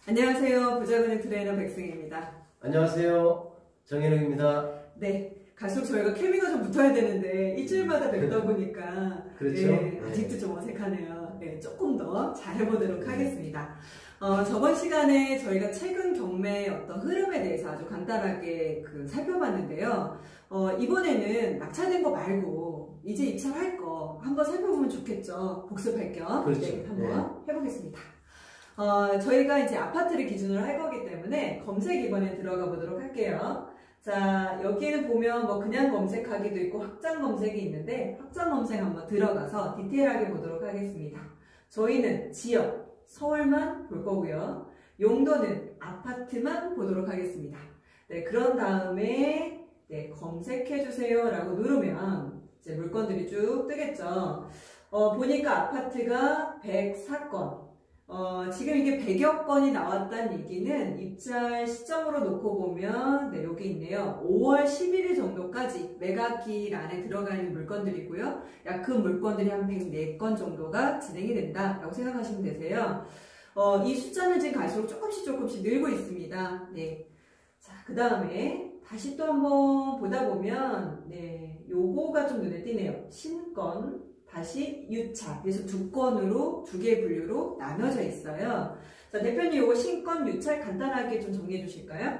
안녕하세요. 부자금융 트레이너 백승희입니다. 안녕하세요. 정현웅입니다. 네, 갈수록 저희가 케미가 좀 붙어야 되는데 일주일마다 뵙다 보니까 그렇죠. 네, 아직도 좀 어색하네요. 네, 조금 더 잘해보도록 하겠습니다. 저번 시간에 저희가 최근 경매의 어떤 흐름에 대해서 아주 간단하게 살펴봤는데요. 이번에는 낙찰된 거 말고 이제 입찰할 거 한번 살펴보면 좋겠죠. 복습할 겸 그렇죠. 네, 한번 해보겠습니다. 저희가 이제 아파트를 기준으로 할 거기 때문에 검색 이번에 들어가 보도록 할게요. 자, 여기는 보면 뭐 그냥 검색하기도 있고 확장 검색이 있는데 확장 검색 한번 들어가서 디테일하게 보도록 하겠습니다. 저희는 지역, 서울만 볼 거고요. 용도는 아파트만 보도록 하겠습니다. 네, 그런 다음에 네, 검색해주세요 라고 누르면 이제 물건들이 쭉 뜨겠죠. 보니까 아파트가 104건. 지금 이게 100여 건이 나왔다는 얘기는 입찰 시점으로 놓고 보면 네, 여기 있네요. 5월 11일 정도까지 매각기일 안에 들어가 있는 물건들이고요. 약 그 물건들이 한 104건 정도가 진행이 된다라고 생각하시면 되세요. 이 숫자는 지금 갈수록 조금씩 늘고 있습니다. 네. 자, 그 다음에 다시 또 한번 보다 보면 네, 요거가 좀 눈에 띄네요. 신건 다시 유찰. 그래서 두 건으로 두 개의 분류로 나눠져 있어요. 자, 대표님 요거 신건 유찰 간단하게 좀 정리해 주실까요?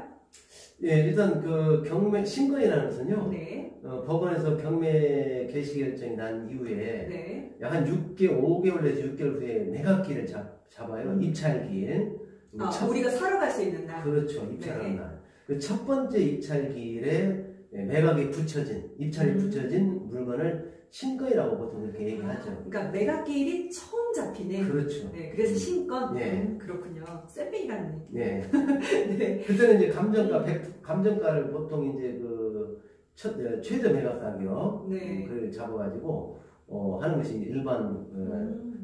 예, 일단 그 경매 신건이라는 것은요. 네. 법원에서 경매 개시 결정이 난 이후에 네. 약 한 5개월 내지 6개월 후에 매각기를 잡아요. 입찰기일. 우리가 사러 갈 수 있는 날. 그렇죠. 입찰하는 네. 날. 그 첫 번째 입찰기일에 매각이 붙여진, 입찰이 붙여진 물건을 신건이라고 보통 그렇게 얘기하죠. 그러니까 매각기일이 처음 잡히네. 그렇죠. 네, 그래서 신건. 네. 그렇군요. 쌤뱅이라는 얘기. 네. 네. 그때는 이제 감정가를 보통 이제 최저 매각 가격 네. 그걸 잡아가지고 하는 것이 일반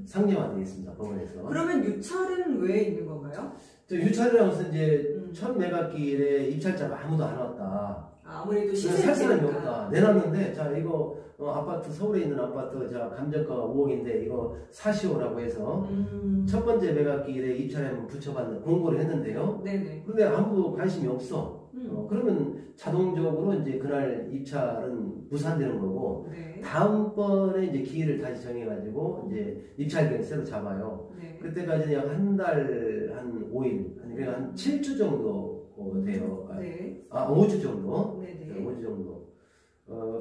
상례화되어 있습니다. 법원에서. 그러면 유찰은 왜 있는 건가요? 유찰이라고 해서 이제 첫 매각기일에 입찰자가 아무도 안 왔다. 아무래도 살 사람이 시세니까. 없다. 내놨는데 자 이거 아파트 서울에 있는 아파트 자 감정가가 5억인데 이거 사시오라고 해서 첫 번째 매각기일에 입찰에 한번 붙여봤는 공고를 했는데요. 네네. 그런데 아무도 관심이 없어. 그러면 자동적으로 이제 그날 입찰은 무산되는 거고 네. 다음번에 이제 기일을 다시 정해가지고 이제 입찰기를 새로 잡아요. 네. 그때까지는 약 한 달, 한 5일, 그러니까 한 7주 정도 돼요. 네. 5주 정도. 네네. 5주 정도.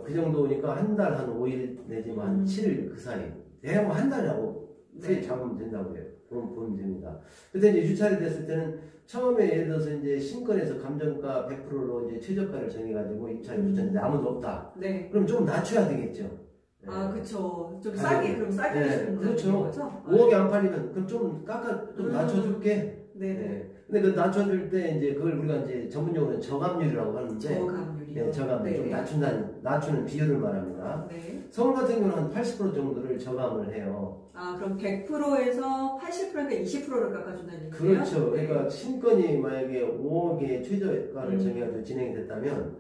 그 정도니까 한 달 한 5일 내지만 한 7일 그 사이. 대략 한 달이라고 네. 잡으면 된다고 해요. 보면 됩니다. 근데 이제 유찰이 됐을 때는 처음에 예를 들어서 이제 신건에서 감정가 100%로 이제 최저가를 정해가지고 입찰이 붙였는데 아무도 없다. 네. 그럼 좀 낮춰야 되겠죠. 그쵸. 좀 싸게, 그럼 싸게 해주는 그렇죠. 거죠? 5억이 안 팔리면 그럼 좀 좀 낮춰줄게. 네네. 근데 그 낮춰줄 때 이제 그걸 우리가 이제 전문용어로는 저감률이라고 하는데 저감률이요. 네, 저감률. 좀 낮추는 비율을 말합니다. 네. 서울 같은 경우는 한 80% 정도를 저감을 해요. 그럼 100%에서 80%니까 20%를 깎아준다는 얘기예요? 그렇죠. 네. 그러니까 신건이 만약에 5억의 최저가를 정해가지고 진행이 됐다면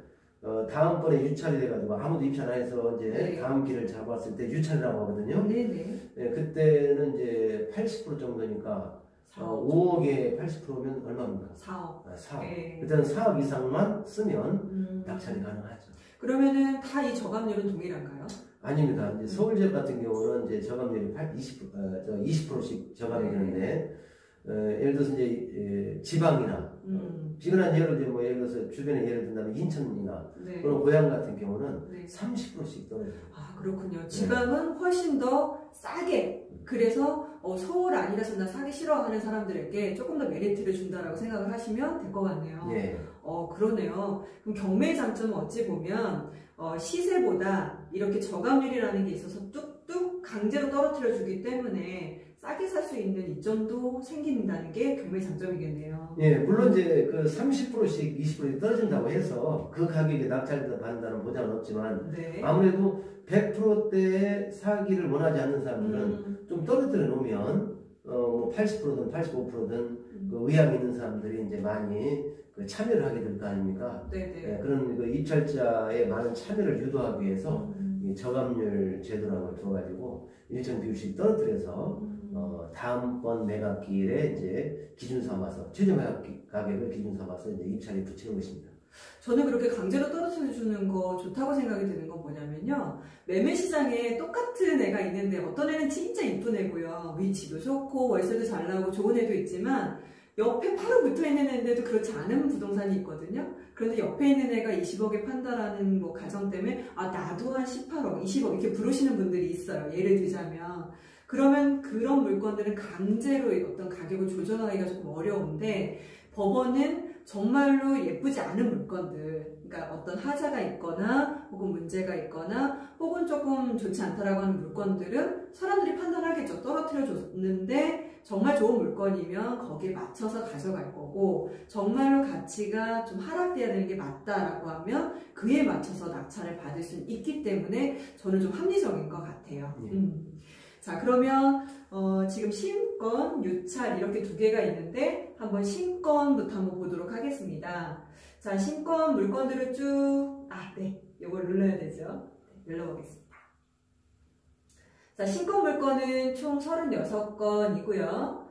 다음번에 유찰이 돼가지고 아무도 입찰 안 해서 이제 네. 다음 기를 잡았을 때 유찰이라고 하거든요. 네네. 네, 그때는 이제 80% 정도니까 5억에 80%면 얼마입니까? 4억. 4억. 네. 그때는 4억 이상만 쓰면 낙찰이 가능하죠. 그러면은 다 이 저감률은 동일한가요? 아닙니다. 이제 서울지역 같은 경우는 이제 저감률이 20%씩 저감이 되는데 예를 들어서 이제 지방이나 비근한 예를 들면 예를 들어서 주변에 예를 든다면 인천이나 네. 그런 고향 같은 경우는 네. 30%씩 떨어져요. 그렇군요. 지방은 훨씬 더 싸게. 그래서 서울 아니라서 나 사기 싫어하는 사람들에게 조금 더 메리트를 준다라고 생각을 하시면 될 것 같네요. 예. 그러네요. 그럼 경매의 장점은 어찌 보면 시세보다 이렇게 저감률이라는 게 있어서 뚝뚝 강제로 떨어뜨려 주기 때문에 싸게 살 수 있는 이점도 생긴다는 게 경매의 장점이겠네요. 예, 물론 이제 그 30%씩 20% 떨어진다고 해서 그 가격에 낙찰을 받는다는 보장은 없지만 네. 아무래도 100%대의 사기를 원하지 않는 사람들은 좀 떨어뜨려 놓으면 뭐 80%든 85%든 그 의향 있는 사람들이 이제 많이 참여를 하게 될 거 아닙니까? 네네. 그런 그 입찰자의 많은 참여를 유도하기 위해서 이 저감률 제도라는 걸 두어가지고 일정 비율씩 떨어뜨려서 다음번 매각기일에 이제 기준 삼아서 최저 매각 가격을 기준 삼아서 이제 입찰에 붙이는 것입니다. 저는 그렇게 강제로 떨어뜨려 주는 거 좋다고 생각이 드는 건 뭐냐면요. 매매 시장에 똑같은 애가 있는데 어떤 애는 진짜 이쁜 애고요. 위치도 좋고 월세도 잘 나오고 좋은 애도 있지만 옆에 바로 붙어 있는 애인데도 그렇지 않은 부동산이 있거든요. 그런데 옆에 있는 애가 20억에 판다라는 뭐 가정 때문에 아 나도 한 18억, 20억 이렇게 부르시는 분들이 있어요. 예를 들자면 그러면 그런 물건들은 강제로 어떤 가격을 조정하기가 조금 어려운데 법원은 정말로 예쁘지 않은 물건들, 그러니까 어떤 하자가 있거나 혹은 문제가 있거나 혹은 조금 좋지 않다라고 하는 물건들은 사람들이 판단하겠죠. 떨어뜨려 줬는데 정말 좋은 물건이면 거기에 맞춰서 가져갈 거고 정말로 가치가 좀 하락돼야 되는 게 맞다라고 하면 그에 맞춰서 낙찰을 받을 수 있기 때문에 저는 좀 합리적인 것 같아요. 자, 그러면 지금 신권, 유찰 이렇게 두 개가 있는데 한번 신권부터 한번 보도록 하겠습니다. 자, 신권 물건들을 쭉, 네, 이걸 눌러야 되죠. 네, 눌러보겠습니다. 자, 신권 물건은 총 36건이고요.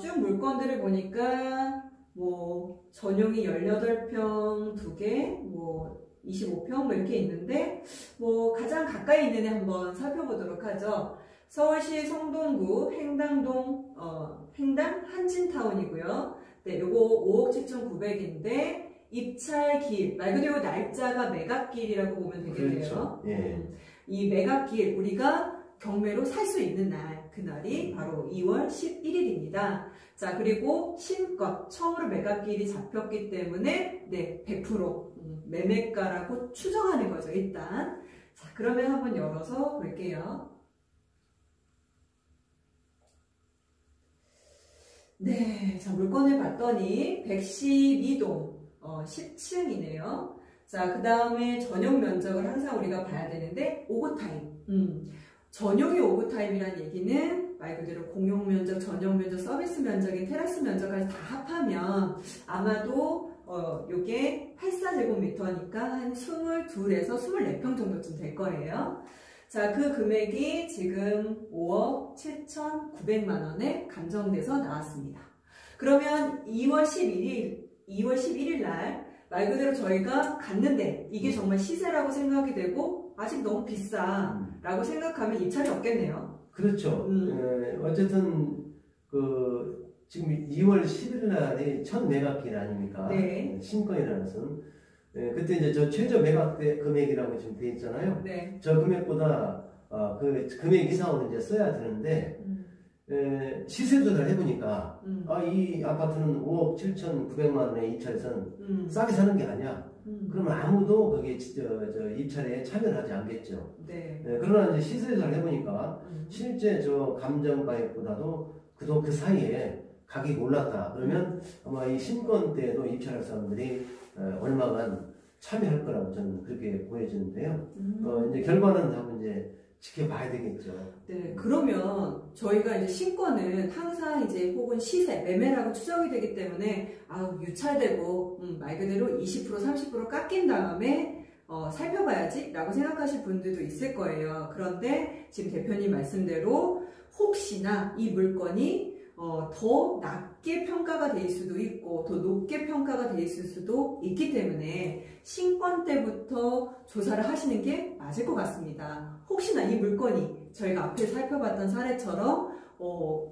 쭉 물건들을 보니까 뭐 전용이 18평 2개, 뭐 25평 뭐 이렇게 있는데 뭐 가장 가까이 있는 애 한번 살펴보도록 하죠. 서울시 성동구 행당동 행당 한진타운이고요. 네, 요거 5억 7,900인데 입찰기일 말 그대로 날짜가 매각기일이라고 보면 되겠네요. 그렇죠. 예. 이 매각기일 우리가 경매로 살 수 있는 날 그날이 바로 2월 11일입니다. 자, 그리고 신권 처음으로 매각기일이 잡혔기 때문에 네, 100% 매매가라고 추정하는 거죠, 일단. 자, 그러면 한번 열어서 볼게요. 네, 자, 물건을 봤더니 112동 10층이네요. 자, 그 다음에 전용 면적을 항상 우리가 봐야 되는데 오버타임. 전용이 오버타임이란 얘기는 말 그대로 공용 면적, 전용 면적, 서비스 면적인 테라스 면적까지 다 합하면 아마도 요게 84제곱미터니까 한 22에서 24평 정도쯤 될 거예요. 자, 그 금액이 지금 5억 7,900만 원에 감정돼서 나왔습니다. 그러면 2월 11일 날 말 그대로 저희가 갔는데 이게 정말 시세라고 생각이 되고 아직 너무 비싸라고 생각하면 입찰이 없겠네요. 그렇죠. 어쨌든 지금 2월 10일 날이 첫 매각기일 아닙니까? 네. 신권이라는 것은 그때 이제 저 최저 매각 금액이라고 지금 돼 있잖아요. 네. 저 금액보다 그 금액 이상으로 이제 써야 되는데 시세 조사를 해보니까 이 아파트는 5억 7,900만 원에 입찰해서는 싸게 사는 게 아니야. 그러면 아무도 거기에 입찰에 참여를 하지 않겠죠. 네. 그러나 이제 시세 조사를 해보니까 실제 저 감정가액보다도 그 사이에 가격이 올랐다. 그러면 아마 이 신권 때도 입찰할 사람들이 얼마간 참여할 거라고 저는 그렇게 보여지는데요. 이제 결과는 한번 이제 지켜봐야 되겠죠. 네, 그러면 저희가 이제 신권은 항상 이제 혹은 시세, 매매라고 추정이 되기 때문에 유찰되고 말 그대로 20% 30% 깎인 다음에 살펴봐야지 라고 생각하실 분들도 있을 거예요. 그런데 지금 대표님 말씀대로 혹시나 이 물건이 더 낮게 평가가 될 수도 있고 더 높게 평가가 돼 있을 수도 있기 때문에 신권 때부터 조사를 하시는 게 맞을 것 같습니다. 혹시나 이 물건이 저희가 앞에 살펴봤던 사례처럼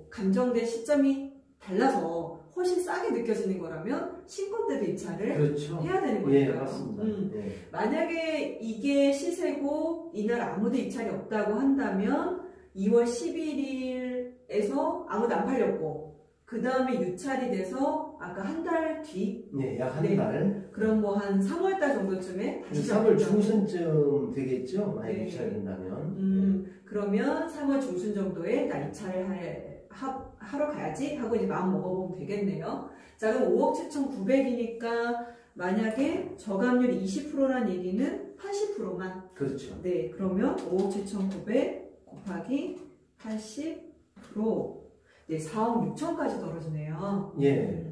감정된 시점이 달라서 훨씬 싸게 느껴지는 거라면 신권 때도 입찰을 그렇죠. 해야 되는 거니까요. 예, 맞습니다. 만약에 이게 시세고 이날 아무도 입찰이 없다고 한다면 2월 11일에서 아무도 안 팔렸고 그 다음에 유찰이 돼서 아까 한 달 뒤? 네, 약 한 달. 그럼 뭐 한 3월달 정도쯤에 다시 3월 중순쯤 되겠죠? 만약 네. 입찰이 된다면. 그러면 3월 중순 정도에 나 입찰을 하러 가야지 하고 이제 마음 먹어보면 되겠네요. 자, 그럼 5억 7,900이니까 만약에 저감률이 20%란 얘기는 80%만. 그렇죠. 네, 그러면 5억 7,900 곱하기 80%. 네, 4억 6천까지 떨어지네요. 예.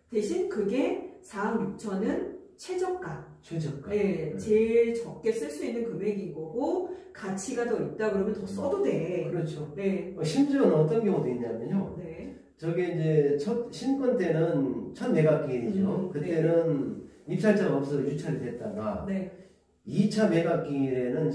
대신 그게 4억 6천은 최저가. 최저가. 네, 제일 적게 쓸 수 있는 금액인 거고, 가치가 더 있다 그러면 더 써도 돼. 그렇죠. 네. 심지어는 어떤 경우도 있냐면요. 네. 저게 이제 첫 신권 때는 첫 매각기일이죠. 그때는 입찰자가 없어서 유찰이 됐다가 네. 2차 매각기일에는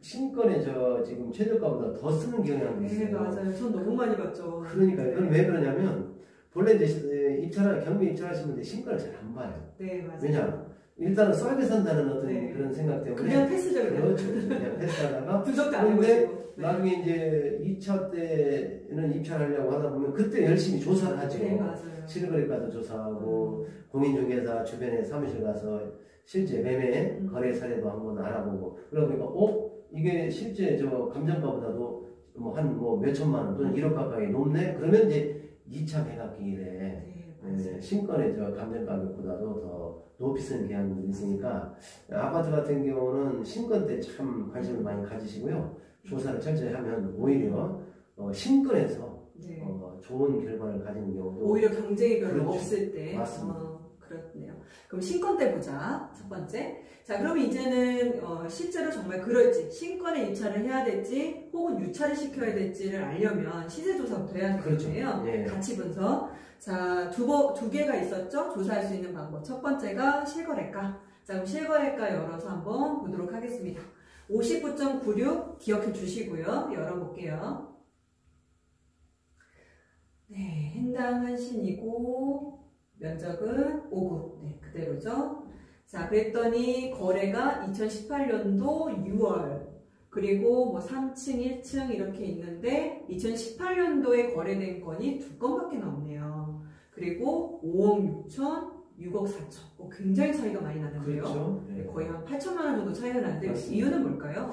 신권의 지금 최저가보다 더 쓰는 경향이 있어요. 네, 맞아요. 전 너무 많이 봤죠. 그러니까요. 그건 왜 그러냐면 본래 이제 경매 입찰하시는 분들 신권을 잘 안 봐요. 네, 맞아요. 왜냐? 일단은 싸게 산다는 어떤 네. 그런 생각 때문에 그냥 패스죠. 그렇죠. 그냥 패스하다가 분석도 안 근데 해보시고. 네. 나중에 이제 2차 때는 입찰하려고 하다 보면 그때 열심히 조사를 하죠. 네, 맞아요. 실거래가도 조사하고 공인중개사 주변에 사무실 가서 실제 매매 거래 사례도 한번 알아보고 그러니까 이게 실제 감정가보다도 몇 천만 원 또는 1억 가까이 높네. 그러면 이제 2차 매각기일에 신권의 감정가격보다도 더 높이 쓰는 경향이 있으니까 아파트 같은 경우는 신권 때 참 관심을 많이 가지시고요. 조사를 철저히 하면 오히려 신권에서 네. 좋은 결과를 가지는 경우도 오히려 경쟁이 별로 그렇죠. 없을 때. 맞습니다. 그렇네요. 그럼 신권 때 보자. 첫 번째. 자, 그럼 이제는 실제로 정말 그럴지 신권에 입찰을 해야 될지 혹은 유찰을 시켜야 될지를 알려면 시세조사부터 해야 되겠네요. 그렇죠. 예. 가치 분석. 자, 두 개가 있었죠. 조사할 수 있는 방법. 첫 번째가 실거래가. 자, 그럼 실거래가 열어서 한번 보도록 하겠습니다. 59.96 기억해 주시고요. 열어볼게요. 네, 해당 한신이고 면적은 5구. 네, 그대로죠. 자, 그랬더니 거래가 2018년도 6월 그리고 뭐 3층, 1층 이렇게 있는데 2018년도에 거래된 건이 2건밖에 없네요. 그리고 5억 6천, 6억 4천. 굉장히 차이가 많이 나는데요. 그렇죠. 네, 거의 한 8천만 원 정도 차이가 나는데 이유는 뭘까요?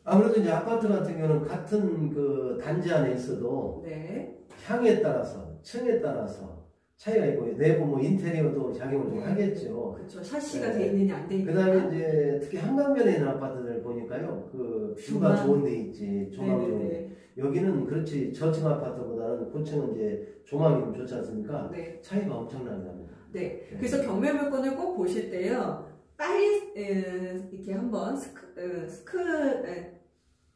아무래도 이제 아파트 같은 경우는 같은 그 단지 안에 있어도 네. 향에 따라서 층에 따라서 차이가 있고 내부 뭐 인테리어도 작용을 좀 하겠죠. 그렇죠. 샤시가 네. 돼 있느냐 안 돼 있느냐. 그다음에 이제 특히 한강변에 있는 아파트들 보니까요, 그 뷰가 좋은 데 있지, 조망 좋은 데. 여기는 그렇지 저층 아파트보다는 고층은 이제 조망이 좀 좋지 않습니까? 네. 차이가 엄청나게 납니다. 네. 그래서 경매 물건을 꼭 보실 때요, 빨리 이렇게 한번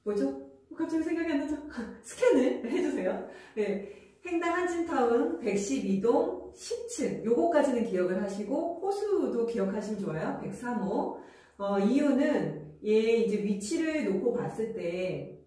뭐죠? 갑자기 생각이 안 나죠? 스캔을 해주세요. 네. 행당 한진타운 112동 10층 요거까지는 기억을 하시고 호수도 기억하시면 좋아요. 103호. 이유는 얘 이제 위치를 놓고 봤을 때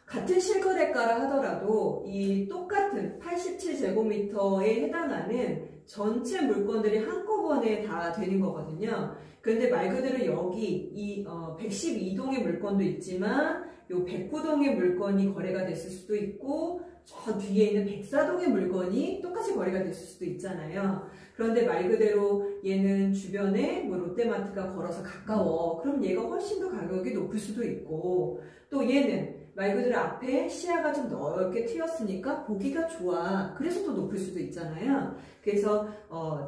같은 실거래가라 하더라도 이 똑같은 87제곱미터에 해당하는 전체 물건들이 한꺼번에 다 되는 거거든요. 그런데 말 그대로 여기 이 112동의 물건도 있지만 요 109동의 물건이 거래가 됐을 수도 있고 저 뒤에 있는 104동의 물건이 똑같이 거래가 됐을 수도 있잖아요. 그런데 말 그대로 얘는 주변에 뭐 롯데마트가 걸어서 가까워. 그럼 얘가 훨씬 더 가격이 높을 수도 있고 또 얘는 말 그대로 앞에 시야가 좀 넓게 트였으니까 보기가 좋아. 그래서 더 높을 수도 있잖아요. 그래서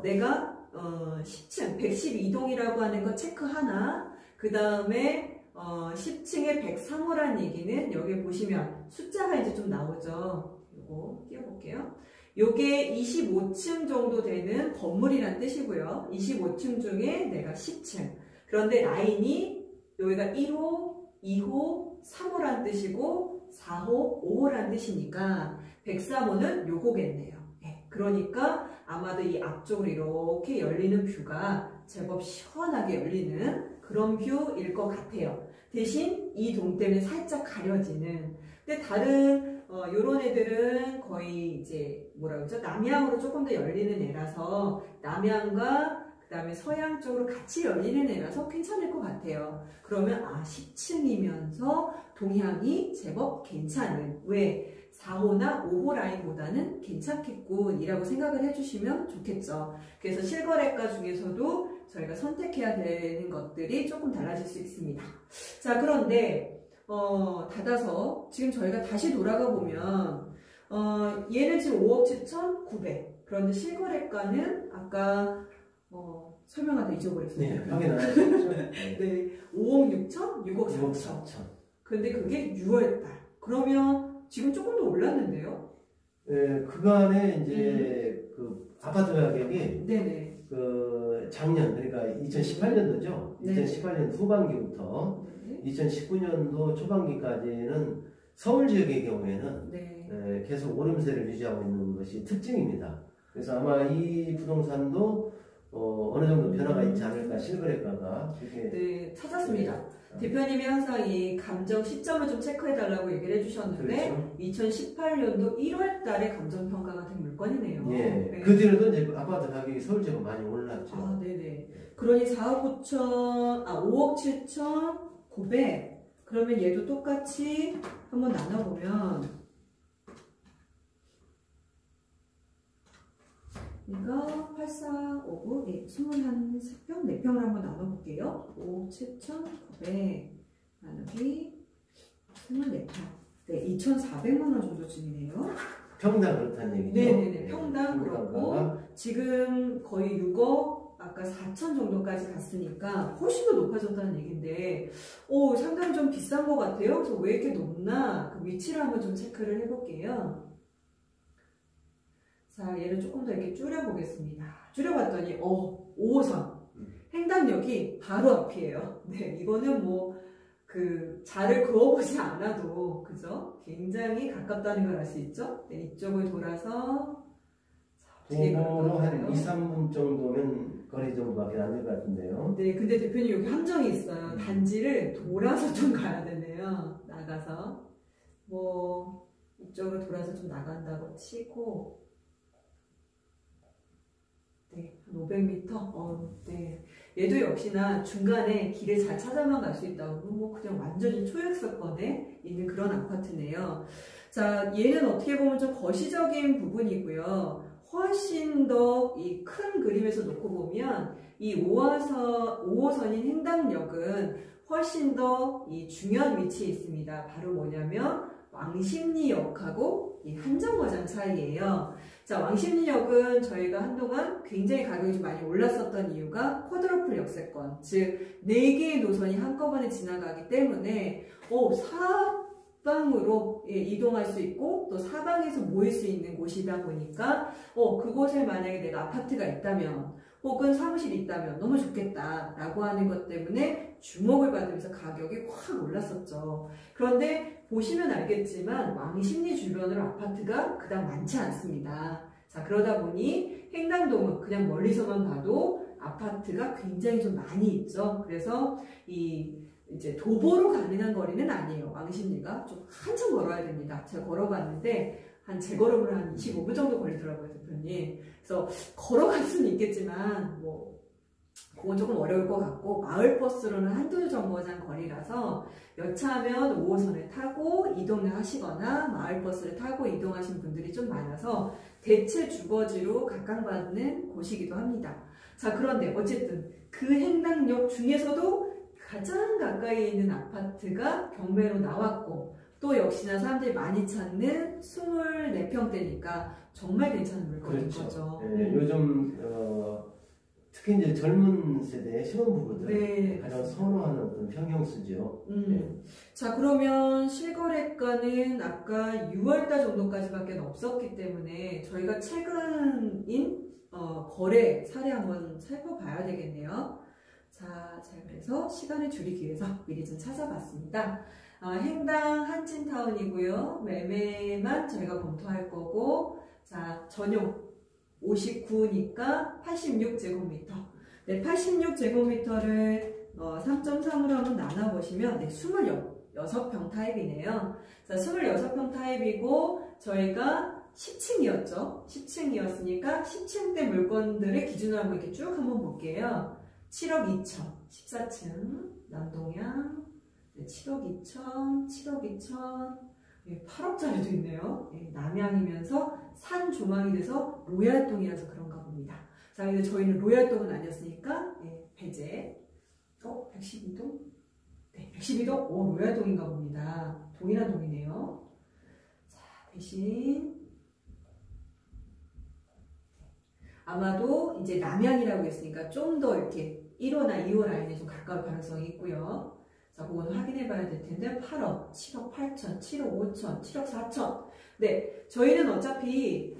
내가 10층 112동이라고 하는 거 체크 하나. 그 다음에 10층에 103호라는 얘기는 여기 보시면 숫자가 이제 좀 나오죠. 이거 띄워볼게요. 요게 25층 정도 되는 건물이란 뜻이고요. 25층 중에 내가 10층. 그런데 라인이 여기가 1호, 2호, 3호란 뜻이고 4호, 5호란 뜻이니까 103호는 요거겠네요. 네, 그러니까 아마도 이 앞쪽으로 이렇게 열리는 뷰가 제법 시원하게 열리는 그런 뷰일 것 같아요. 대신 이 동 때문에 살짝 가려지는. 근데 다른 요런 애들은 거의 이제 뭐라 그러죠? 남향으로 조금 더 열리는 애라서 남향과 그 다음에 서양 쪽으로 같이 열리는 애라서 괜찮을 것 같아요. 그러면 10층이면서 동향이 제법 괜찮은, 왜 4호나 5호 라인보다는 괜찮겠군 이라고 생각을 해주시면 좋겠죠. 그래서 실거래가 중에서도 저희가 선택해야 되는 것들이 조금 달라질 수 있습니다. 자, 그런데 닫아서 지금 저희가 다시 돌아가 보면 얘는 지금 5억 7,900. 그런데 실거래가는 아까 설명하다 잊어버렸어요. 네, 확인 안 하셨죠? 네, 5억 6천, 6억 4천. 근데 그게 6월달. 그러면 지금 조금 더 올랐는데요? 네, 그간에 이제 그 아파트 가격이 네네. 그 작년 그러니까 2018년도죠. 네. 2018년 후반기부터 네. 2019년도 초반기까지는 서울 지역의 경우에는 네. 계속 오름세를 유지하고 있는 것이 특징입니다. 그래서 아마 이 부동산도 어느 정도 변화가 있지 않을까, 실거래가가. 이렇게. 네, 찾았습니다. 대표님이 항상 이 감정 시점을 좀 체크해달라고 얘기를 해주셨는데, 그렇죠. 2018년도 1월 달에 감정평가가 된 물건이네요. 예. 네. 그 뒤로도 이제 아파트 가격이 서울지역은 많이 올랐죠. 아, 네네. 그러니 5억 7천 900. 그러면 얘도 똑같이 한번 나눠보면, 이거 8459, 21평, 4평을 한번 나눠볼게요. 5억 7,900 나누기 24평. 네, 2,400만 원 정도쯤이네요. 평당 그렇다는 얘기죠. 네네네, 평당 그렇고, 평당가가. 지금 거의 6억, 아까 4천 정도까지 갔으니까 훨씬 더 높아졌다는 얘기인데, 상당히 좀 비싼 것 같아요. 그래서 왜 이렇게 높나? 그 위치를 한번 좀 체크를 해볼게요. 자, 얘를 조금 더 이렇게 줄여보겠습니다. 줄여봤더니, 5호선. 횡단역이 바로 앞이에요. 네, 이거는 자를 그어보지 않아도, 그죠? 굉장히 가깝다는 걸 알 수 있죠? 네, 이쪽을 돌아서, 도보로 한 2, 3분 정도면 거리 정도밖에 안 될 것 같은데요. 네, 근데 대표님 여기 함정이 있어요. 단지를 돌아서 좀 가야 되네요. 나가서. 이쪽으로 돌아서 좀 나간다고 치고, 네, 한 500m? 네. 얘도 역시나 중간에 길을 잘 찾아만 갈 수 있다고, 그냥 완전히 초역세권에 있는 그런 아파트네요. 자, 얘는 어떻게 보면 좀 거시적인 부분이고요. 훨씬 더 이 큰 그림에서 놓고 보면, 이 5호선인 횡단역은 훨씬 더 이 중요한 위치에 있습니다. 바로 뭐냐면, 왕십리역하고 이 한정거장 사이예요. 자, 왕십리역은 저희가 한동안 굉장히 가격이 좀 많이 올랐었던 이유가 쿼드러플 역세권, 즉 4개의 노선이 한꺼번에 지나가기 때문에 사방으로 이동할 수 있고 또 사방에서 모일 수 있는 곳이다 보니까 그곳에 만약에 내가 아파트가 있다면 혹은 사무실이 있다면 너무 좋겠다 라고 하는 것 때문에 주목을 받으면서 가격이 확 올랐었죠. 그런데 보시면 알겠지만 왕십리 주변으로 아파트가 그닥 많지 않습니다. 자, 그러다 보니 횡단동은 그냥 멀리서만 봐도 아파트가 굉장히 좀 많이 있죠. 그래서 이제 도보로 가능한 거리는 아니에요. 왕십리가 좀 한참 걸어야 됩니다. 제가 걸어봤는데 재걸음을 한 25분 정도 걸리더라고요, 대표님. 그래서 걸어갈 수는 있겠지만 그건 조금 어려울 것 같고, 마을버스로는 한두 정거장 거리라서 여차하면 5호선을 타고 이동을 하시거나 마을버스를 타고 이동하신 분들이 좀 많아서 대체 주거지로 각광받는 곳이기도 합니다. 자, 그런데 어쨌든 그 횡단역 중에서도 가장 가까이 있는 아파트가 경매로 나왔고, 또 역시나 사람들이 많이 찾는 24평대니까 정말 괜찮은 물건인 거죠. 네, 요즘 특히 이제 젊은 세대의 신혼부부들 네, 가장 선호하는 어떤 평형수죠. 네. 자, 그러면 실거래가는 아까 6월달 정도까지밖에 없었기 때문에 저희가 최근인 거래 사례 한번 살펴봐야 되겠네요. 자, 그래서 시간을 줄이기 위해서 미리 좀 찾아봤습니다. 행당 한진타운이고요. 매매만 저희가 검토할 거고, 자, 전용 59니까 86제곱미터. 네, 86제곱미터를 3.3으로 한번 나눠보시면, 네, 26평 타입이네요. 자, 26평 타입이고, 저희가 10층이었죠. 10층이었으니까 10층대 물건들을 기준으로 한번 이렇게 쭉 한번 볼게요. 7억 2천, 14층, 남동향, 네, 7억 2천, 7억 2천, 8억짜리도 있네요. 남향이면서 산 조망이 돼서 로얄동이라서 그런가 봅니다. 자, 근데 저희는 로얄동은 아니었으니까 배제. 112동? 네, 112동? 로얄동인가 봅니다. 동일한 동이네요. 자, 대신 아마도 이제 남향이라고 했으니까 좀 더 이렇게 1호나 2호 라인에 좀 가까울 가능성이 있고요. 자, 그거는 확인해 봐야 될 텐데, 8억, 7억 8천, 7억 5천, 7억 4천. 네, 저희는 어차피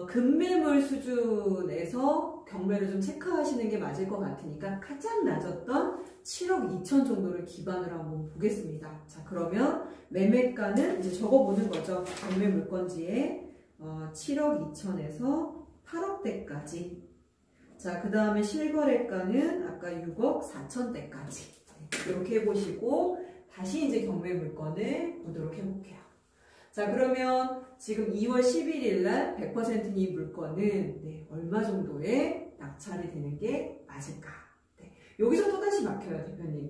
급매물 수준에서 경매를 좀 체크하시는 게 맞을 것 같으니까 가장 낮았던 7억 2천 정도를 기반으로 한번 보겠습니다. 자, 그러면 매매가는 이제 적어보는 거죠. 경매 물건지에 7억 2천에서 8억대까지. 자, 그 다음에 실거래가는 아까 6억 4천대까지. 이렇게 해보시고 다시 이제 경매 물건을 보도록 해볼게요. 자, 그러면 지금 2월 11일 날 100%인 이 물건은 얼마 정도의 낙찰이 되는 게 맞을까? 여기서 또다시 막혀요, 대표님.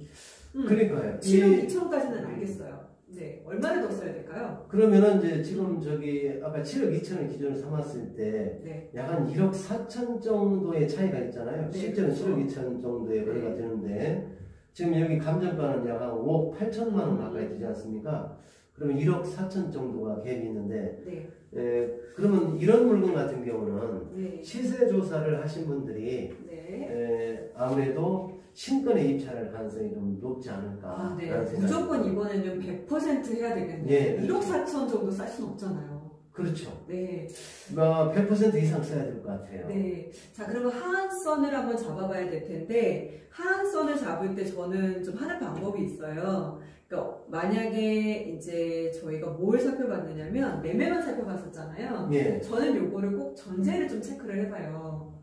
그러니까요. 7억 2천까지는 알겠어요. 네, 얼마를 더 써야 될까요? 그러면은 이제 지금 저기 아까 7억 2천을 기준으로 삼았을 때 네. 약 한 1억 4천 정도의 차이가 있잖아요. 네, 실제는 그렇죠. 7억 2천 정도의 거래가 네. 되는데 지금 여기 감정가는 약 한 5억 8천만 원 가까이 되지 않습니까? 그러면 1억 4천 정도가 갭이 있는데 네. 그러면 이런 물건 같은 경우는 네. 시세 조사를 하신 분들이 네. 아무래도 신권에 입찰할 가능성이 좀 높지 않을까. 네. 라는 생각이 무조건 이번에는 100% 해야 되겠네요. 예, 1억 4천 정도 쌀 수는 없잖아요. 그렇죠. 네. 100% 이상 써야 될 것 같아요. 네. 자, 그러면 하한선을 한번 잡아봐야 될 텐데, 하한선을 잡을 때 저는 좀 하는 방법이 있어요. 그러니까 만약에 이제 저희가 뭘 살펴봤느냐면, 매매만 살펴봤었잖아요. 예. 저는 요거를 꼭 전세를 좀 체크를 해봐요.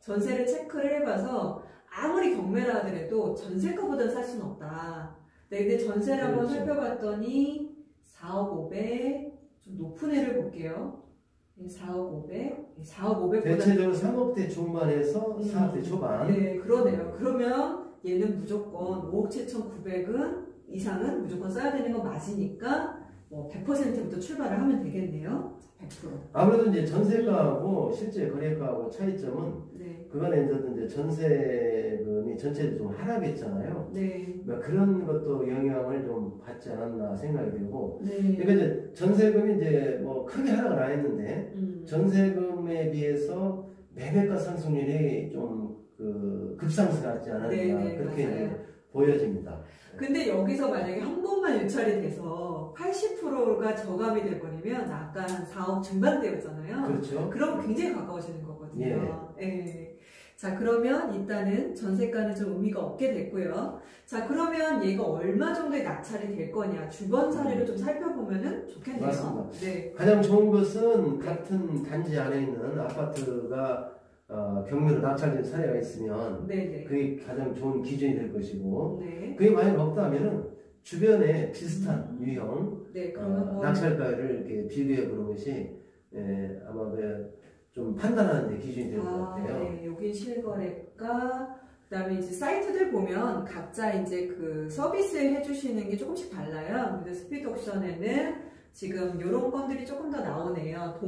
전세를 체크를 해봐서, 아무리 경매라 하더라도 전세가보다는 쌀 수는 없다. 네, 근데 전세를 한번 그렇죠. 살펴봤더니, 4억 5백, 좀 높은 애를 볼게요. 4억 500, 4억 500보다 대체적으로 3억대 중반에서 4억대 초반. 네, 그러네요. 그러면 얘는 무조건 5억 7,900은 이상은 무조건 써야 되는 거 맞으니까 뭐 100%부터 출발을 하면 되겠네요. 100%. 아무래도 이제 전세가하고 실제 거래가하고 차이점은 네. 그간에 이제 전세금이 전체적으로 좀 하락했잖아요. 네. 그러니까 그런 것도 영향을 좀 받지 않았나 생각이 들고. 네. 그러니까 이제 전세금이 이제 뭐 크게 하락을 안 했는데 전세금에 비해서 매매가 상승률이 좀 급상승하지 않았나 네, 그렇게 맞아요. 이제 보여집니다. 근데 여기서 만약에 한 번만 유찰이 돼서 80%가 저감이 돼버리면 아까 한 4억 중반대였잖아요. 그렇죠. 그럼 굉장히 가까워지는 거거든요. 예. 자, 그러면 일단은 전세가는 좀 의미가 없게 됐고요. 자, 그러면 얘가 얼마 정도의 낙찰이 될 거냐 주변 사례를 좀 살펴보면은 좋겠네요. 맞습니다. 네. 가장 좋은 것은 같은 단지 안에 있는 아파트가 경매로 낙찰된 사례가 있으면 네네. 그게 가장 좋은 기준이 될 것이고 네. 그게 만약 없다면은 주변에 비슷한 유형 네, 그러면 뭐 낙찰가를 이렇게 비교해 보는 것이 아마 좀 판단하는 데 기준이 될 것 같아요. 네, 여기 실거래가 그다음에 이제 사이트들 보면 각자 이제 그 서비스 해주시는 게 조금씩 달라요. 근데 스피드 옥션에는 지금 이런 건들이 조금 더 나오네요.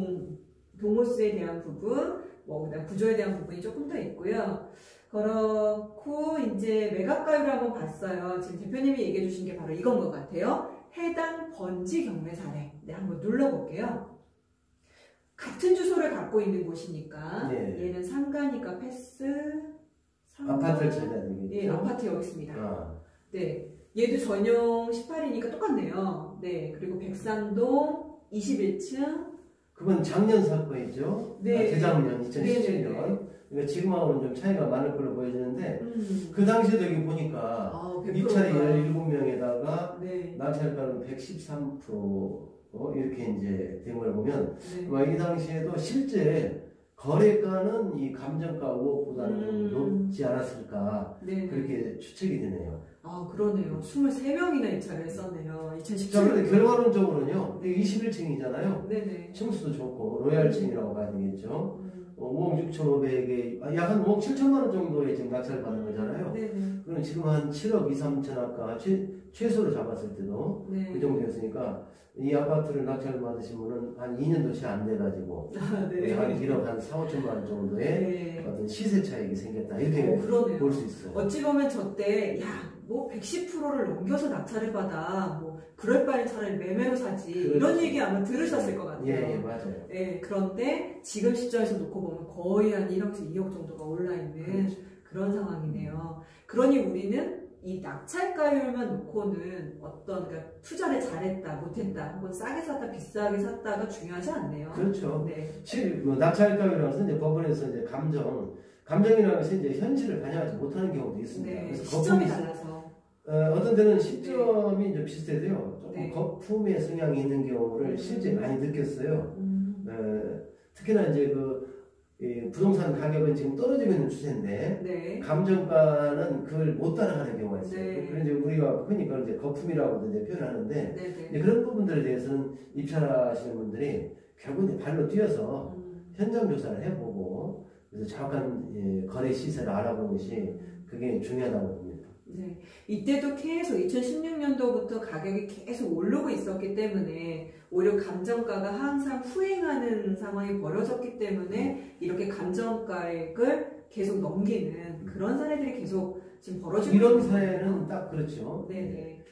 동호수에 대한 부분, 뭐 그다음 구조에 대한 부분이 조금 더 있고요. 그렇고 이제 매각가율을 한번 봤어요. 지금 대표님이 얘기해 주신 게 바로 이건 것 같아요. 해당 번지 경매 사례. 네, 한번 눌러볼게요. 같은 주소를 갖고 있는 곳이니까 네. 얘는 상가니까 패스. 아파트를 찾아야 되겠죠. 네, 아파트 여기 있습니다. 아. 네, 얘도 전용 18이니까 똑같네요. 네, 그리고 백산동 21층. 그건 작년 사건이죠. 네. 재작년 2017년. 네. 그러니까 지금하고는 좀 차이가 많을 걸로 보여지는데 그 당시에도 여기 보니까 입찰이 17명에다가 네. 낙찰가는 113% 이렇게 이제 된 걸 보면 네. 이 당시에도 실제 거래가는 이 감정가 5억보다는 좀 높지 않았을까 네. 그렇게 추측이 되네요. 아, 그러네요. 23명이나 입찰을 했었네요. 2017년. 자, 그런데 결과론적으로는요. 이게 21층이잖아요. 네네. 층수도 좋고 로얄층이라고 봐야 되겠죠. 5억 6,500에 약 한 5억 7천만 원 정도의 지금 낙찰을 받은 거잖아요. 네네. 그럼 지금 한 7억 2, 3천 아까 최소로 잡았을 때도 네. 그 정도였으니까 이 아파트를 낙찰을 받으신 분은 한 2년도 채 안 돼가지고 네. 한 1억 한 4, 5천만 원 정도의 네. 어떤 시세 차익이 생겼다 이렇게 그러네요. 볼 수 있어요. 어찌 보면 저때 뭐 110%를 넘겨서 낙찰을 받아 뭐 그럴 바엔 차라리 매매로 사지 그렇죠. 이런 얘기 아마 들으셨을 것 같아요. 예, 맞아요. 예, 그런데 지금 시점에서 놓고 보면 거의 한 1억에서 2억 정도가 올라 있는 그렇죠. 그런 상황이네요. 그러니 우리는 이 낙찰가율만 놓고는 어떤 그러니까 투자를 잘했다, 못했다, 혹은 싸게 샀다, 비싸게 샀다가 중요하지 않네요. 그렇죠. 네. 뭐 낙찰가율이라는 것은 이제 법원에서 이제 감정이라는 것이 이제 현실을 반영하지 못하는 경우도 있습니다. 네. 그래서 시점이 달라서. 어떤 데는 시점이 좀 비슷해도요. 조금 네. 거품의 성향이 있는 경우를 실제 많이 느꼈어요. 특히나 이제 이 부동산 가격은 지금 떨어지고 있는 추세인데 네. 감정가는 그걸 못 따라가는 경우가 있어요. 네. 그래서 이제 우리가 흔히 그걸 이제 거품이라고도 이제 표현하는데 네. 이제 그런 부분들에 대해서는 입찰하시는 분들이 결국 이제 발로 뛰어서 현장 조사를 해보고 그래서 정확한 거래 시세를 알아보는 것이 그게 중요하다고 봅니다. 네. 이때도 계속 2016년도부터 가격이 계속 오르고 있었기 때문에 오히려 감정가가 항상 후행하는 상황이 벌어졌기 때문에 이렇게 감정가액을 계속 넘기는 그런 사례들이 계속 지금 벌어지고 이런 있는 사례는 거예요. 딱 그렇죠. 네네.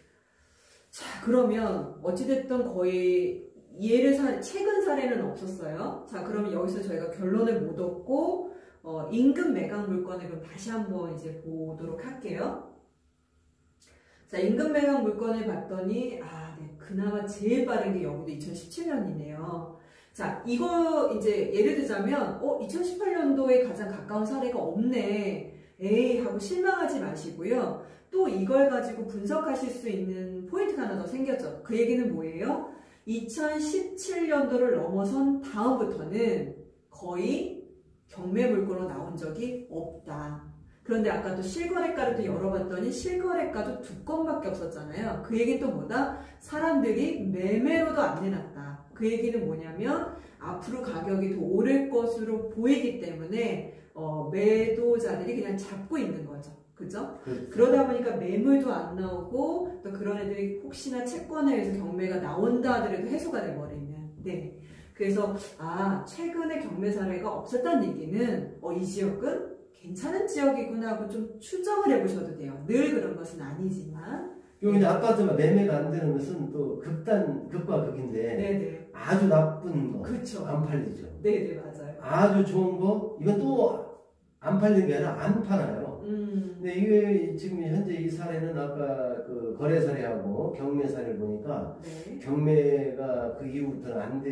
자, 그러면 어찌됐든 거의 최근 사례는 없었어요. 자, 그러면 여기서 저희가 결론을 못 얻고 임금 매각 물건을 그럼 다시 한번 이제 보도록 할게요. 자, 임금 매각 물건을 봤더니 네, 그나마 제일 빠른 게 여기도 2017년이네요. 자, 이거 이제 예를 들자면 2018년도에 가장 가까운 사례가 없네. 에이 하고 실망하지 마시고요. 또 이걸 가지고 분석하실 수 있는 포인트가 하나 더 생겼죠. 그 얘기는 뭐예요? 2017년도를 넘어선 다음부터는 거의 경매 물건으로 나온 적이 없다. 그런데 아까 또 실거래가를 또 열어봤더니 실거래가도 2건밖에 없었잖아요. 그 얘기는 또 뭐다? 사람들이 매매로도 안 내놨다. 그 얘기는 뭐냐면 앞으로 가격이 더 오를 것으로 보이기 때문에 매도자들이 그냥 잡고 있는 거죠. 그죠? 그렇죠. 그러다 보니까 매물도 안 나오고 또 그런 애들이 혹시나 채권에 의해서 경매가 나온다 하더라도 해소가 돼버리는. 네. 그래서 최근에 경매 사례가 없었다는 얘기는 이 지역은 괜찮은 지역이구나 하고 좀 추정을 해보셔도 돼요. 늘 그런 것은 아니지만. 그리고 이제 아파트가 매매가 안 되는 것은 또 극과 극인데 네네. 아주 나쁜 거 그렇죠. 안 팔리죠. 네네, 맞아요. 아주 좋은 거 이건 또 안 팔리는 게 아니라 안 팔아요. 근데 이게 지금 현재 이 사례는 아까 그 거래 사례하고 경매 사례를 보니까 네. 경매가 그 이후부터는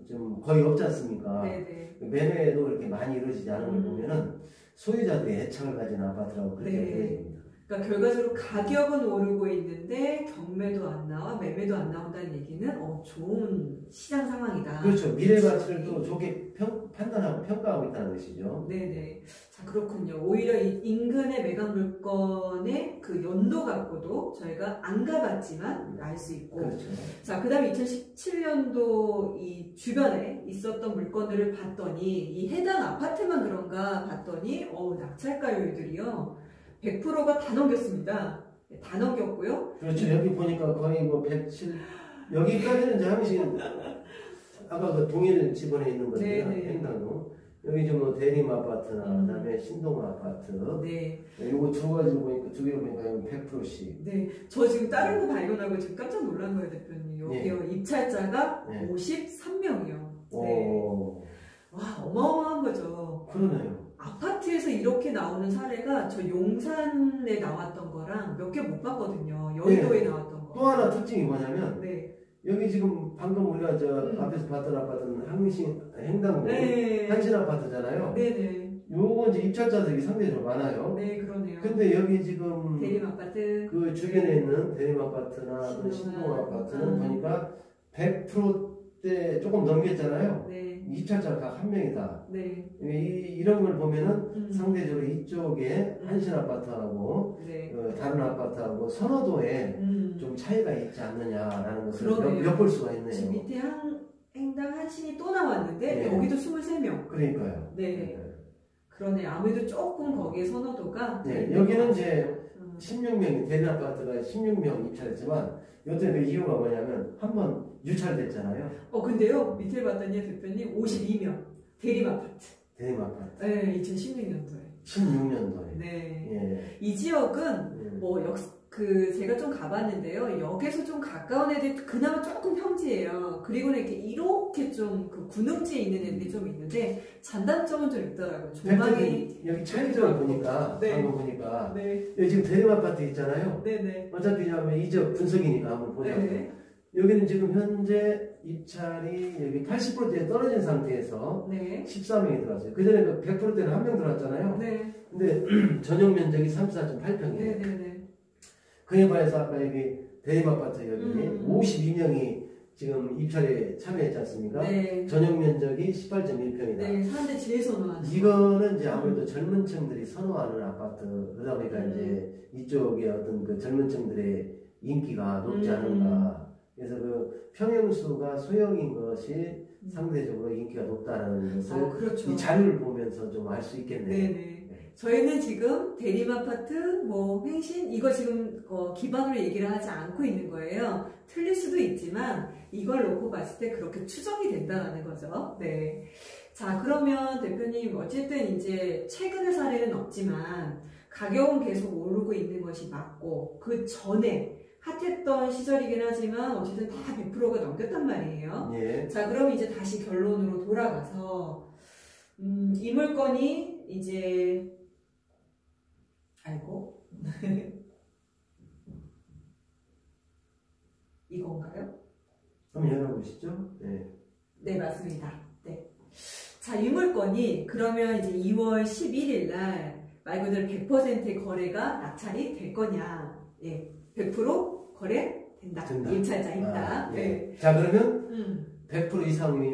좀 거의 없지 않습니까? 네네. 매매도 그렇게 많이 이루어지지 않은 걸 보면은 소유자들이 애착을 가진 아파트라고 그렇게 네. 보여집니다. 그러니까 결과적으로 가격은 오르고 있는데 경매도 안 나와, 매매도 안 나온다는 얘기는 좋은 시장 상황이다. 그렇죠. 미래 가치를 또 좋게 판단하고 평가하고 있다는 것이죠. 네네. 자, 그렇군요. 오히려 이 인근의 매각 물건의 그 연도 갖고도 저희가 안 가봤지만 알 수 있고. 그렇죠. 자, 그 다음에 2017년도 이 주변에 있었던 물건들을 봤더니 이 해당 아파트만 그런가 봤더니 낙찰가율들이요. 100%가 다 넘겼습니다. 네, 다 넘겼고요. 그렇죠. 여기 보니까 거의 뭐 107, 여기까지는 이제 항상 아까 그 동일 지번에 있는 건데요. 행당동. 여기 좀 뭐 대림 아파트나 그다음에 신동 아파트. 네. 요거 두 개로 보니까 100%씩. 네. 저 지금 다른 거 발견하고 지금 깜짝 놀란 거예요, 대표님. 여기요. 입찰자가 53명이요. 네. 와, 어마어마한 거죠. 그러네요. 아파트에서 이렇게 나오는 사례가 저 용산에 나왔던 거랑 몇 개 못 봤거든요. 여의도에 나왔던 거. 또 하나 특징이 뭐냐면 네. 여기 지금 방금 우리가 앞에서 봤던 아파트는 행당동 한신 아파트잖아요. 네네. 요거 이제 입찰자들이 상대적으로 많아요. 네, 그러네요. 근데 여기 지금 대림 아파트 그 주변에 있는 대림 아파트나 신동 아파트는 보니까 100%대 조금 넘겼잖아요. 네. 입찰자가 각 한 명이다. 네. 이런 걸 보면은 상대적으로 이쪽에 한신 아파트하고 네. 다른 아파트하고 선호도에 좀 차이가 있지 않느냐라는 것을 엿볼 수가 있네요. 지금 밑에 행당 한신이 또 나왔는데 여기도 23명. 그러니까요. 네. 그러네. 아무래도 조금 거기에 선호도가. 네. 여기는 이제 16명이 대림 아파트가 16명 입찰했지만 요때 그 이유가 뭐냐면 한번 유찰됐잖아요. 근데요 밑에 봤더니 대표님 52명 대림 아파트. 대림 아파트. 네, 2016년도에. 16년도에. 네. 예. 이 지역은 제가 좀 가봤는데요. 역에서 좀 가까운 애들이 그나마 조금 평지예요. 그리고는 이렇게 좀 그 군음지에 있는 애들이 좀 있는데 장단점은 좀 있더라고요. 조망이 여기 차이점을 보니까 네. 방금 보니까 네. 여기 지금 대림 아파트 있잖아요. 네네. 어차피 이적 분석이니까 한번 보자고요. 네네. 여기는 지금 현재 입찰이 여기 80%대 떨어진 상태에서 네. 14명이 들어왔어요. 그 전에 100%대는 1명 들어왔잖아요. 네. 근데 전용 면적이 34.8평이에요. 네네네. 그에 반해서 아까 여기 대림 아파트 여기 52명이 지금 입찰에 참여했지 않습니까? 네. 전용 면적이 18.1평이다. 네. 사람들 제일 선호하는. 이거는 이제 아무래도 젊은 층들이 선호하는 아파트, 그러다 보니까 이제 이쪽에 어떤 그 젊은 층들의 인기가 높지 않은가. 그래서 그 평형수가 소형인 것이 상대적으로 인기가 높다는 것을 그렇죠. 이 자료를 보면서 좀 알 수 있겠네요. 네네. 저희는 지금 대림아파트, 횡신 이거 지금 기반으로 얘기를 하지 않고 있는 거예요. 틀릴 수도 있지만 이걸 놓고 봤을 때 그렇게 추정이 된다는 거죠. 네. 자, 그러면 대표님 어쨌든 이제 최근의 사례는 없지만 가격은 계속 오르고 있는 것이 맞고 그 전에 핫했던 시절이긴 하지만 어쨌든 다 100%가 넘겼단 말이에요. 예. 자, 그럼 이제 다시 결론으로 돌아가서 이 물건이 이제 이건가요? 한번 열어보시죠. 네. 네, 맞습니다. 네. 자, 이 물건이 그러면 이제 2월 11일 날 말 그대로 100%의 거래가 낙찰이 될 거냐? 예, 100% 거래 된다. 입찰자 있다. 예. 네. 자, 그러면 100% 이상이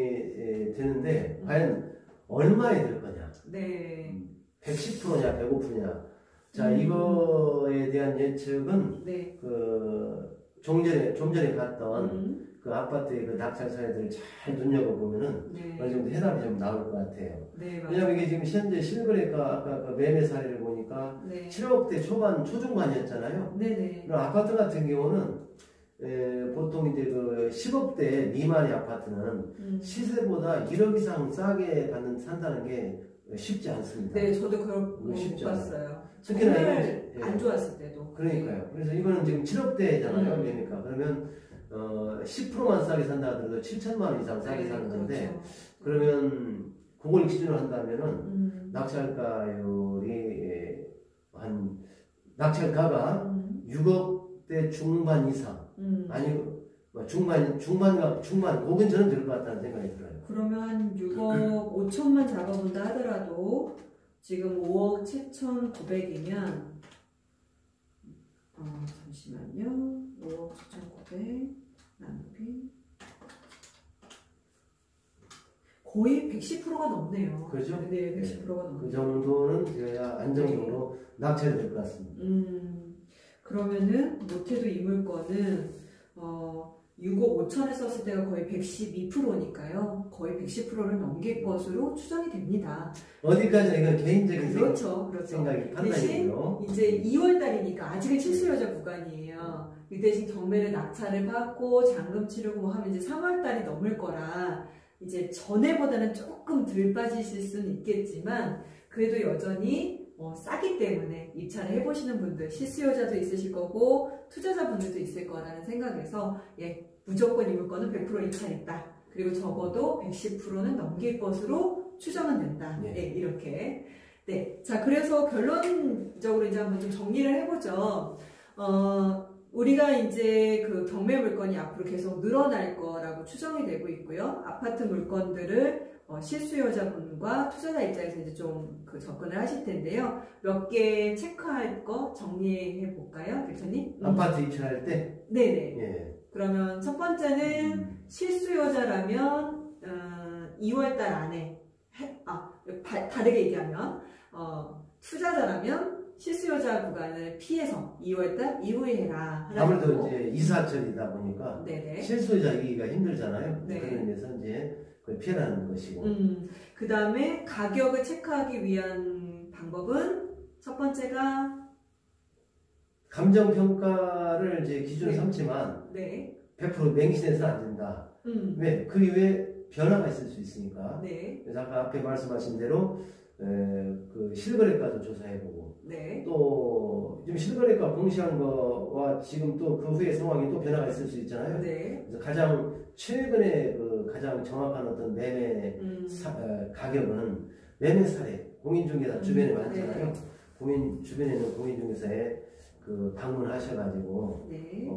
되는데 과연 얼마에 될 거냐? 네. 110%냐, 105%냐? 자, 이거에 대한 예측은 네. 좀 전에 봤던 그 아파트의 그 낙찰 사례들을 잘 눈여겨보면은 네. 어느 정도 해답이 좀 나올 것 같아요. 네, 맞아요. 왜냐면 이게 지금 현재 실거래가 아까 그 매매 사례를 보니까 네. 7억대 초중반이었잖아요. 네네. 그럼 아파트 같은 경우는 보통 이제 그 10억대 미만의 아파트는 시세보다 1억 이상 싸게 산다는 게 쉽지 않습니다. 네, 저도 그걸 못 쉽지 봤어요. 특히나 정말 이거, 안 좋았을 때도. 그러니까요. 그래서 이거는 지금 7억대잖아요. 그러니까 그러면 10%만 싸게 산다 하더라도 7천만 원 이상 싸게 사는 건데 그렇죠. 그러면 그걸 기준으로 한다면은 낙찰가율이 낙찰가가 6억대 중반 이상 아니고 중반 고근 저는 될 것 같다는 생각이 들어요. 그러면 한 6억 5천만 잡아본다 하더라도 지금 5억 7,900이면 잠시만요. 5억 7,900 나누기 거의 110%가 넘네요. 그렇죠? 네, 110%가 넘네요. 그 정도는 되어야 안정적으로 낙찰이 될 것 같습니다. 그러면은 못해도 이 물건은 6억 5천에 썼을 때가 거의 112%니까요. 거의 110%를 넘길 것으로 추정이 됩니다. 어디까지나 이건 개인적인 그렇죠. 생각이 대신 판단이고요. 이제 2월달이니까 아직은 실수요자 구간이에요. 그 대신 경매를 낙찰을 받고 잔금 치르고 하면 이제 3월달이 넘을 거라 이제 전에보다는 조금 덜 빠지실 수는 있겠지만 그래도 여전히 싸기 때문에 입찰을 해보시는 분들, 실수요자도 있으실 거고 투자자분들도 있을 거라는 생각에서 무조건 이 물건은 100% 입찰 있다. 그리고 적어도 110%는 넘길 것으로 추정은 된다. 이렇게. 네, 자 그래서 결론적으로 이제 한번 좀 정리를 해보죠. 우리가 이제 그 경매 물건이 앞으로 계속 늘어날 거라고 추정이 되고 있고요. 아파트 물건들을 실수요자분과 투자자 입장에서 이제 좀 그 접근을 하실 텐데요. 몇 개 체크할 거 정리해 볼까요, 대표님? 아파트 입찰할 때? 네네. 예. 그러면 첫 번째는 실수요자라면 2월달 안에 다르게 얘기하면 투자자라면 실수요자 구간을 피해서 2월달 이후에 해라. 아무래도 이제 이사철이다 보니까 네네. 실수요자 이기가 힘들잖아요. 네. 그런 의미에서 이제 그걸 피해라는 것이고. 그 다음에 가격을 체크하기 위한 방법은 첫 번째가 감정평가를 이제 기준으로 삼지만 네. 100% 맹신해서는 안 된다. 왜? 그 이후에 변화가 있을 수 있으니까. 네. 그래서 아까 앞에 말씀하신 대로 그 실거래가도 조사해보고 네. 또 지금 실거래가 공시한 거와 지금 또 그 후에 상황이 또 변화가 있을 수 있잖아요. 네. 그래서 가장 최근에 그 가장 정확한 어떤 매매 가격은 매매 사례 공인중개사 주변에 많잖아요. 네. 주변에는 공인중개사에 그 방문하셔가지고 네.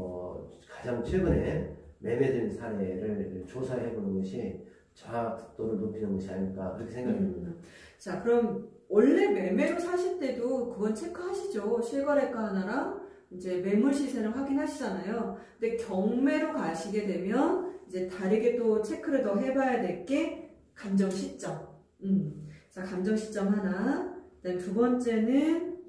가장 최근에 매매된 사례를 조사해보는 것이 정확도를 높이는 것이 아닐까 그렇게 생각합니다. 자, 그럼 원래 매매로 사실 때도 그건 체크하시죠. 실거래가 하나랑 이제 매물 시세를 확인하시잖아요. 근데 경매로 가시게 되면 이제 다르게 또 체크를 더 해봐야 될 게 감정 시점. 자, 감정 시점 하나. 그다음 두 번째는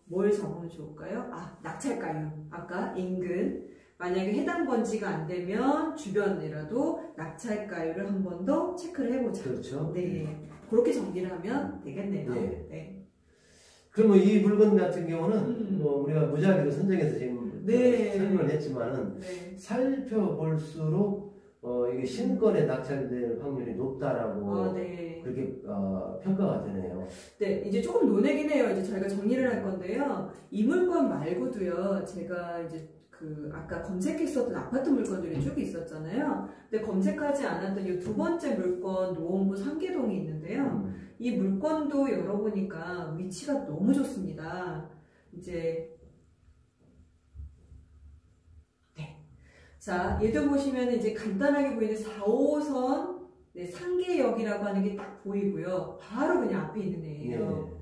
뭘 잡으면 좋을까요? 아, 낙찰가율. 아까 인근. 만약에 해당 번지가 안 되면 주변이라도 낙찰가율을 한 번 더 체크를 해보자. 그렇죠. 네. 그렇게 정리를 하면 되겠네요. 네. 네. 그러면 이 물건 같은 경우는 뭐 우리가 무작위로 선정해서 지금 설명을 했지만은 네. 살펴볼수록 이게 신권에 낙찰될 확률이 높다라고 네. 그렇게 평가가 되네요. 네, 이제 조금 논외긴 해요. 이제 저희가 정리를 할 건데요. 이 물건 말고도요. 제가 이제 그 아까 검색했었던 아파트 물건들이 쭉 있었잖아요. 근데 검색하지 않았던 이 두 번째 물건 노원구 상계동이 있는데요. 이 물건도 열어보니까 위치가 너무 좋습니다. 이제 네. 자, 얘도 보시면 이제 간단하게 보이는 4호선 네, 상계역이라고 하는 게 딱 보이고요. 바로 그냥 앞에 있는 애예요.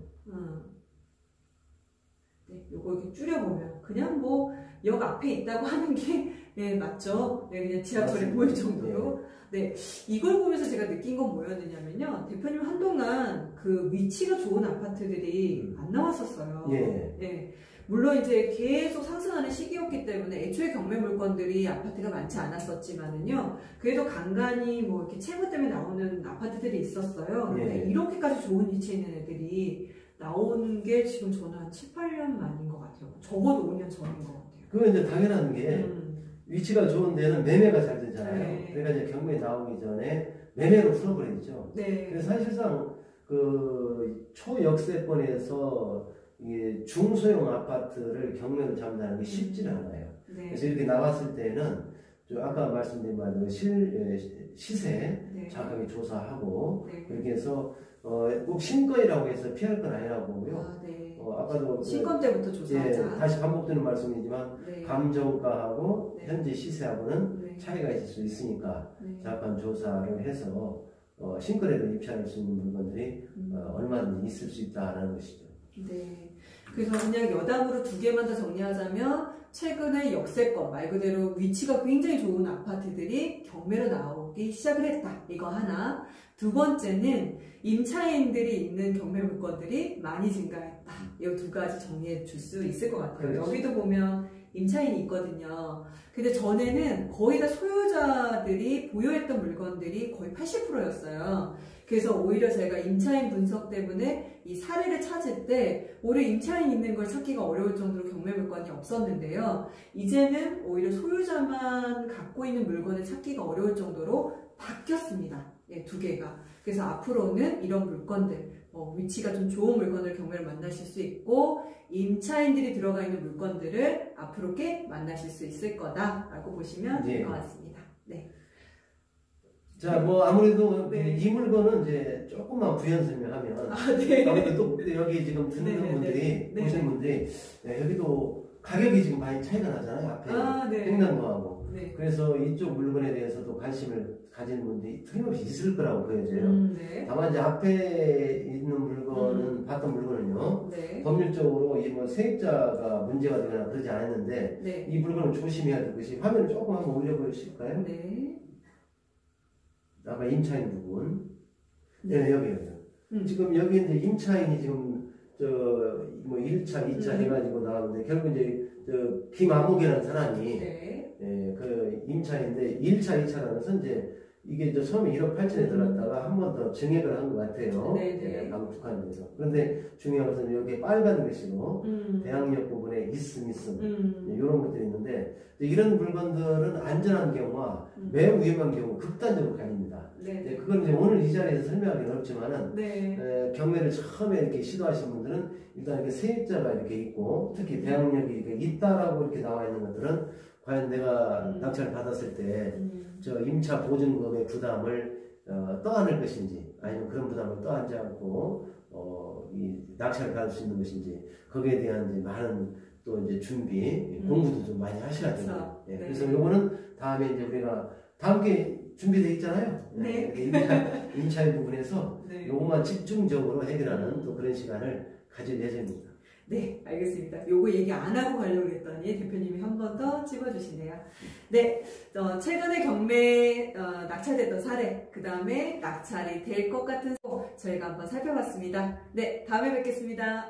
네, 요거 이렇게 줄여보면 그냥 뭐 역 앞에 있다고 하는 게 네, 맞죠? 네, 그냥 지하철에 보일 정도로. 네, 이걸 보면서 제가 느낀 건 뭐였느냐면요. 대표님 한동안 그 위치가 좋은 아파트들이 안 나왔었어요. 네. 물론 이제 계속 상승하는 시기였기 때문에 애초에 경매 물건들이 아파트가 많지 않았었지만은요. 그래도 간간히 뭐 이렇게 채무 때문에 나오는 아파트들이 있었어요. 근데 이렇게까지 좋은 위치에 있는 애들이 나오는 게 지금 저는 한 7, 8년 만인 것 같아요. 적어도 5년 전인 것 같아요. 그건 이제 당연한 게 위치가 좋은 데는 매매가 잘 되잖아요. 네. 그러니까 이제 경매 나오기 전에 매매로 풀어버리죠. 네. 그래서 사실상 그 초역세권에서 이게 중소형 아파트를 경매로 잡는다는 게 쉽지 않아요. 네. 그래서 이렇게 나왔을 때는 아까 말씀드린 바대로 시세 정확하게 조사하고 그렇게 해서 꼭 신권이라고 해서 피할 건 아니라고 보고요. 아까도 신권 때부터 조사하자. 다시 반복되는 말씀이지만 감정가하고 현재 시세하고는 차이가 있을 수 있으니까 잠깐 조사를 해서 신권에도 입찰할 수 있는 물건들이 얼마든지 있을 수 있다는 것이죠. 네. 그래서 그냥 여담으로 두 개만 더 정리하자면 최근에 역세권 말 그대로 위치가 굉장히 좋은 아파트들이 경매로 나오기 시작을 했다. 이거 하나. 두 번째는 임차인들이 있는 경매 물건들이 많이 증가했다. 이 두 가지 정리해 줄 수 있을 것 같아요. 그렇죠. 여기도 보면 임차인이 있거든요. 근데 전에는 거의 다 소유자들이 보유했던 물건들이 거의 80%였어요. 그래서 오히려 제가 임차인 분석 때문에 이 사례를 찾을 때 오히려 임차인 있는 걸 찾기가 어려울 정도로 경매 물건이 없었는데요. 이제는 오히려 소유자만 갖고 있는 물건을 찾기가 어려울 정도로 바뀌었습니다. 예, 두 개가. 그래서 앞으로는 이런 물건들, 위치가 좀 좋은 물건을 경매로 만나실 수 있고 임차인들이 들어가 있는 물건들을 앞으로 꽤 만나실 수 있을 거다라고 보시면 될 것 같습니다. 네. 자, 뭐 아무래도 이 물건은 이제 조금만 부연 설명하면 아무래도 또 여기 지금 듣는 분들이 보시는 분들이 여기도 가격이 지금 많이 차이가 나잖아요. 앞에 횡단보하고. 그래서 이쪽 물건에 대해서도 관심을 가지는 분들이 틀림없이 있을 거라고 보여져요. 다만 이제 앞에 있는 물건은 봤던 물건은요. 법률적으로 이 뭐 세입자가 문제가 되거나 그러지 않았는데 이 물건을 조심해야 될 것이 화면을 조금 한번 올려보실까요? 아까 임차인 부분. 여기요. 지금 여기 이제 임차인이 지금 뭐 1차, 2차 해가지고 나왔는데 결국 이제 김아무개라는 사람이 그 임차인인데 1차, 2차라는 건 이제 이게 이제 처음에 1억 8천에 들어갔다가 한 번 더 증액을 한 것 같아요. 네네. 북한에서. 그런데 중요한 것은 여기 빨간 글씨로 대항력 부분에 있음 이런 것들이 있는데 이런 물건들은 안전한 경우와 매우 위험한 경우 극단적으로 갈립니다. 네. 그건 이제 오늘 이 자리에서 설명하기는 어렵지만은 네. 경매를 처음에 이렇게 시도하신 분들은 일단 이렇게 세입자가 이렇게 있고 특히 대항력이 이렇게 있다라고 이렇게 나와 있는 것들은 과연 내가 낙찰을 받았을 때 저 임차 보증금의 부담을 떠안을 것인지 아니면 그런 부담을 떠안지 않고 이 낙찰을 받을 수 있는 것인지 거기에 대한 이제 많은 또 이제 준비 공부도 좀 많이 하셔야 됩니다. 네. 그래서 요거는 다음에 이제 우리가 다음 게 준비되어 있잖아요. 네. 임차의 부분에서 네. 요것만 집중적으로 해결하는 또 그런 시간을 가질 예정입니다. 네, 알겠습니다. 요거 얘기 안 하고 가려고 했더니 대표님이 한 번 더 찝어주시네요. 네, 최근에 경매 낙찰됐던 사례, 그 다음에 낙찰이 될 것 같은 저희가 한번 살펴봤습니다. 네, 다음에 뵙겠습니다.